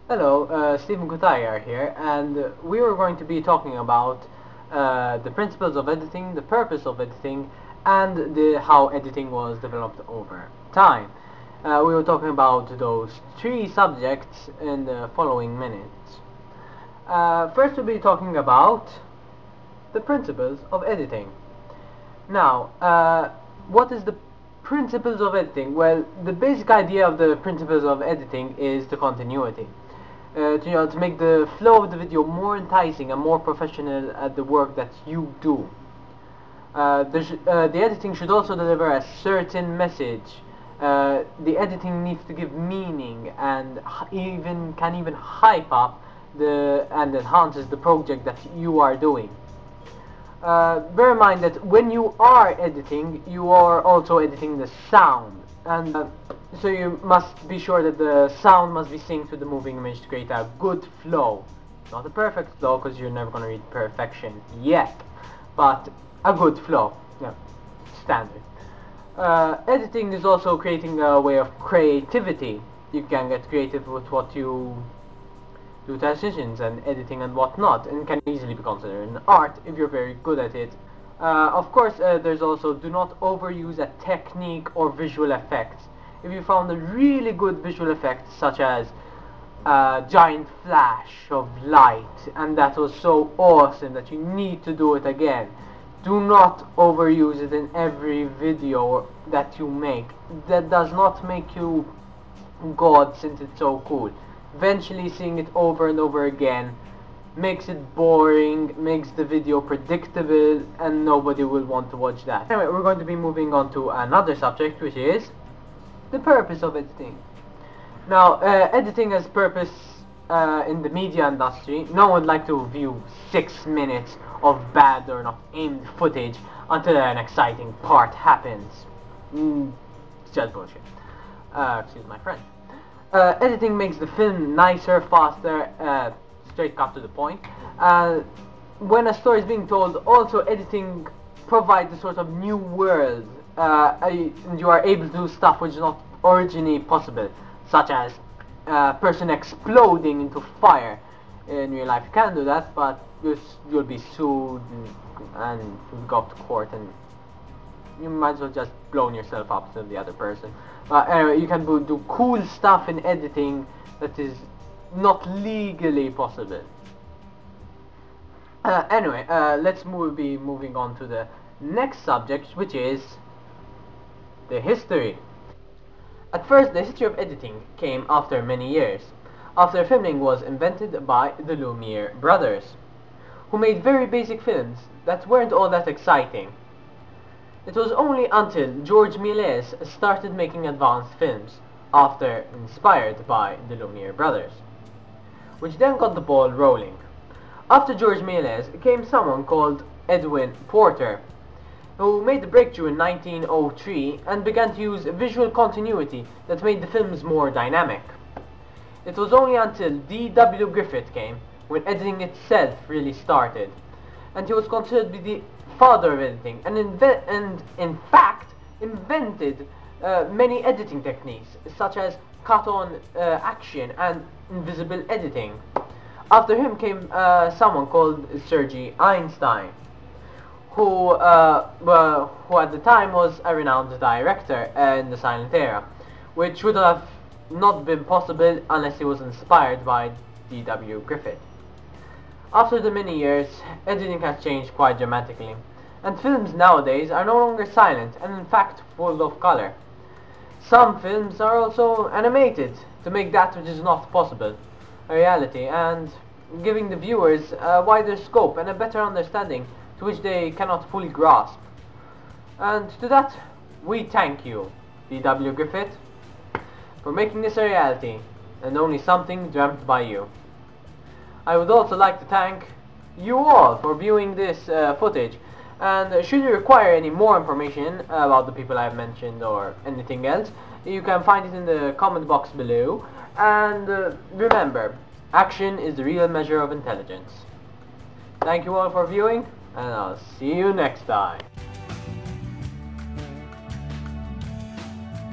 Hello, Stephen Cutajar here, and we are going to be talking about the principles of editing, the purpose of editing, and how editing was developed over time. We were talking about those three subjects in the following minutes. First, we'll be talking about the principles of editing. Now, what is the principles of editing? Well, the basic idea of the principles of editing is the continuity. To make the flow of the video more enticing and more professional at the work that you do. The editing should also deliver a certain message. The editing needs to give meaning and can even hype up and enhances the project that you are doing. Bear in mind that when you are editing, you are also editing the sound, and so you must be sure that the sound must be synced with the moving image to create a good flow. Not a perfect flow, because you're never going to reach perfection yet, but a good flow. Yeah, standard. Editing is also creating a way of creativity. You can get creative with what you do, transitions and editing and whatnot, and can easily be considered an art if you're very good at it. Of course, there's also do not overuse a technique or visual effects. If you found a really good visual effect, such as a giant flash of light, and that was so awesome that you need to do it again, do not overuse it in every video that you make. That does not make you God, since it's so cool. Eventually seeing it over and over again makes it boring, makes the video predictable, and nobody will want to watch that. Anyway, we're going to be moving on to another subject, which is the purpose of editing. Now, editing has purpose in the media industry. No one would like to view 6 minutes of bad or not aimed footage until an exciting part happens. It's just bullshit. Excuse my French. Editing makes the film nicer, faster, straight cut to the point. When a story is being told, also editing provides a sort of new world. And you are able to do stuff which is not originally possible, such as a person exploding into fire. In real life you can do that, but you'll be sued and you'll go up to court, and you might as well just blown yourself up to the other person. But anyway, you can do cool stuff in editing that is not legally possible. Anyway, let's be moving on to the next subject, which is the history. At first, the history of editing came after many years, after filming was invented by the Lumiere brothers, who made very basic films that weren't all that exciting. It was only until George Méliès started making advanced films, inspired by the Lumiere brothers, which then got the ball rolling. After George Méliès came someone called Edwin Porter, who made the breakthrough in 1903 and began to use visual continuity that made the films more dynamic. It was only until D.W. Griffith came when editing itself really started, and he was considered to be the father of editing, and in fact invented many editing techniques, such as cut-on action and invisible editing. After him came someone called Sergei Einstein, who at the time was a renowned director in the silent era, which would have not been possible unless he was inspired by D.W. Griffith. After the many years, editing has changed quite dramatically, and films nowadays are no longer silent and in fact full of color. Some films are also animated to make that which is not possible a reality, and giving the viewers a wider scope and a better understanding to which they cannot fully grasp. And to that, we thank you, D.W. Griffith, for making this a reality, and only something dreamt by you. I would also like to thank you all for viewing this footage, and should you require any more information about the people I've mentioned or anything else, you can find it in the comment box below. And remember, action is the real measure of intelligence. Thank you all for viewing, and I'll see you next time.